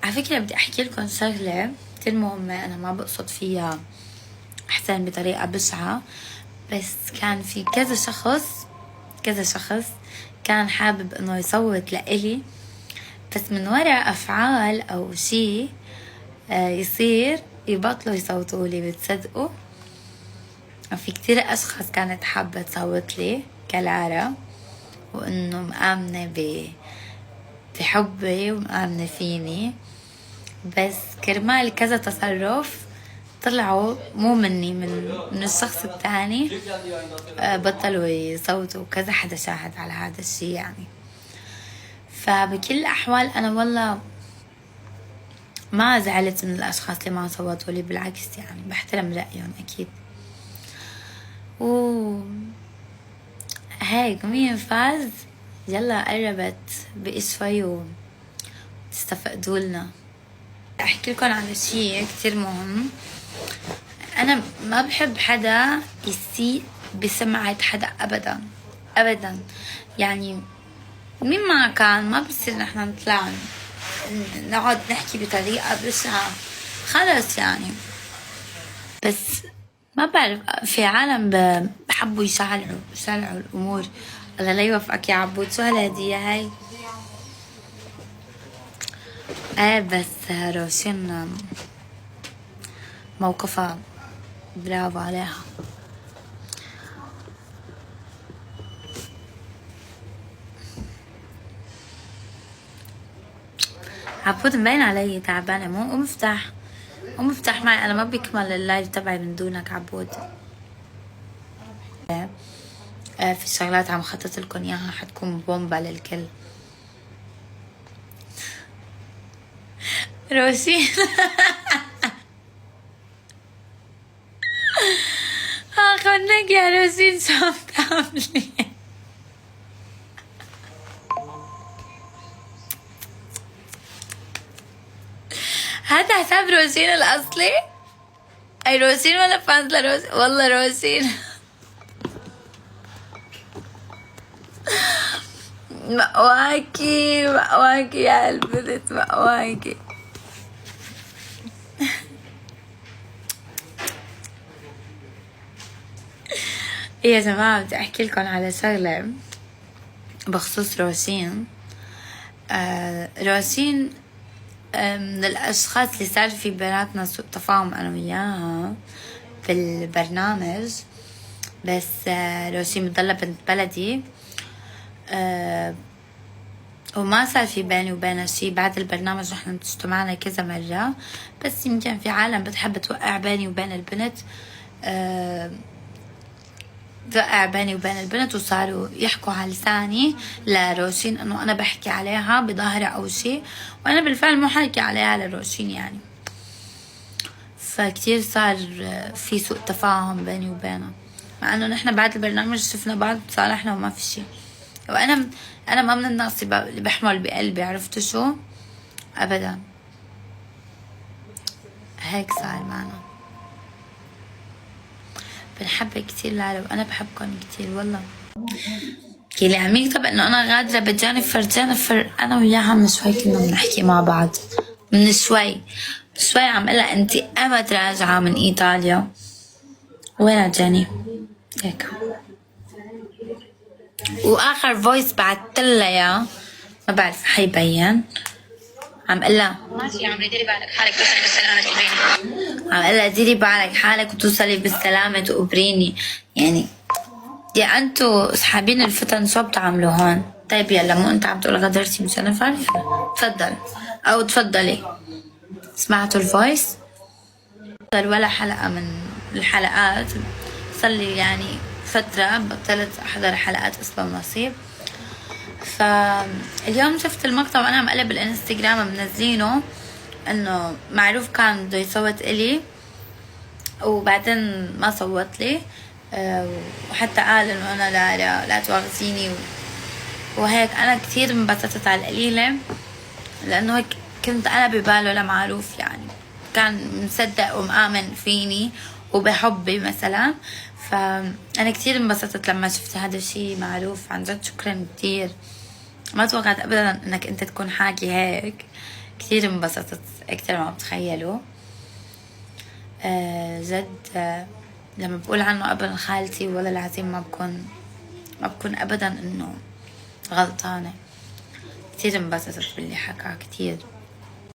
على فكرة بدي احكي لكم شغلة كتير مهمة، انا ما بقصد فيها احسن بطريقة بشعة، بس كان في كذا شخص كان حابب انه يصوت لإلي، بس من وراء افعال او شي يصير يبطلوا يصوتوا لي. بتصدقوا في كتير اشخاص كانت حابة تصوت لي كلارا، وانه مآمنة بحبي ومآمنة فيني، بس كرمال كذا تصرف طلعوا مو مني، من الشخص الثاني. بطلوا يصوتوا، كذا حدا شاهد على هذا الشي يعني. فبكل الأحوال أنا والله ما زعلت من الأشخاص اللي ما صوتوا لي، بالعكس يعني بحترم رأيهم أكيد. هيك مين فاز؟ يلا قربت بقي شوي وتستفقدوا لنا. احكي لكم على شيء كتير مهم. انا ما بحب حدا يسيء بسمعة حدا ابدا ابدا، يعني مين ما كان ما بصير نحن نطلع نقعد نحكي بطريقة بشعة، خلص يعني. بس ما بعرف، في عالم بحبوا يشعلعوا الامور. الله لا يوفقك يا عبود، شو هالهدية هاي؟ بس روشن موقفها برافو عليها. عبود مبين علي تعبانة، مو قوم افتح معي، انا ما بيكمل اللايف تبعي من دونك عبود. في شغلات عم خطط لكم اياها حتكون بومبا للكل. روشين خلنك يا روشين، شو عم تعملي؟ هذا حساب روشين الاصلي؟ اي روشين ولا فانز لروشين؟ والله روشين مأواكي يا البنت، مأواكي. يا جماعة بدي احكي لكم على شغلة بخصوص روشين. روشين من الاشخاص اللي صار في بيناتنا سوء تفاهم انا وياها بالبرنامج، بس روشين بتضلها بنت بلدي، وما صار في بيني وبينها شي. بعد البرنامج نحن اجتمعنا كذا مرة، بس يمكن في عالم بتحب توقع بيني وبين البنت، توقع بيني وبين البنت، وصاروا يحكوا على لساني لروشين انه انا بحكي عليها بظاهرة او شي، وانا بالفعل مو حاكي عليها لروشين يعني. فكتير صار في سوء تفاهم بيني وبينها، مع انه نحن بعد البرنامج شفنا بعض وتصالحنا وما في شي. وانا ما من الناس اللي بحمل بقلبي، عرفتوا شو؟ ابدا. هيك صار معنا. بنحبك كتير لارا، وانا بحبكم كتير والله. اللي عم يكتب انه انا غادرة بجينيفر، انا وياها من شوي كنا بنحكي مع بعض، من شوي عم قلها انتي امت راجعة من ايطاليا؟ وين جاني هيك. واخر فويس بعتلها يا ما بعرف حيبين، عم قلها ماشي يا عمري ديري بالك حالك توصلي بالسلامة تقبريني، عم قلها ديري بالك حالك وتوصلي بالسلامة تقبريني. يعني يا انتو اصحابين الفتن شو بتعملوا هون؟ طيب يلا، مو انت عم تقول غدرتي بجينيفر؟ تفضل او تفضلي. سمعتوا الفويس؟ ولا حلقة من الحلقات، صار لي يعني فترة بطلت احضر حلقات اصلا نصيب. فاليوم شفت المقطع وانا عم قلب الانستغرام منزلينه انه معروف كان بده يصوت الي، وبعدين ما صوت لي، وحتى قال انه انا لا تواخذيني وهيك. انا كتير انبسطت على القليلة، لانه هيك كنت انا بباله لمعروف، يعني كان مصدق ومآمن فيني وبحبي مثلا. فانا كتير انبسطت لما شفت هذا الشيء معروف. عن جد شكرا كتير، ما توقعت ابدا انك انت تكون حاكي هيك. كتير انبسطت أكتر ما بتخيلوا. جد لما بقول عنه ابن خالتي والله العظيم ما بكون ابدا انه غلطانة. كتير انبسطت باللي حكى كتير.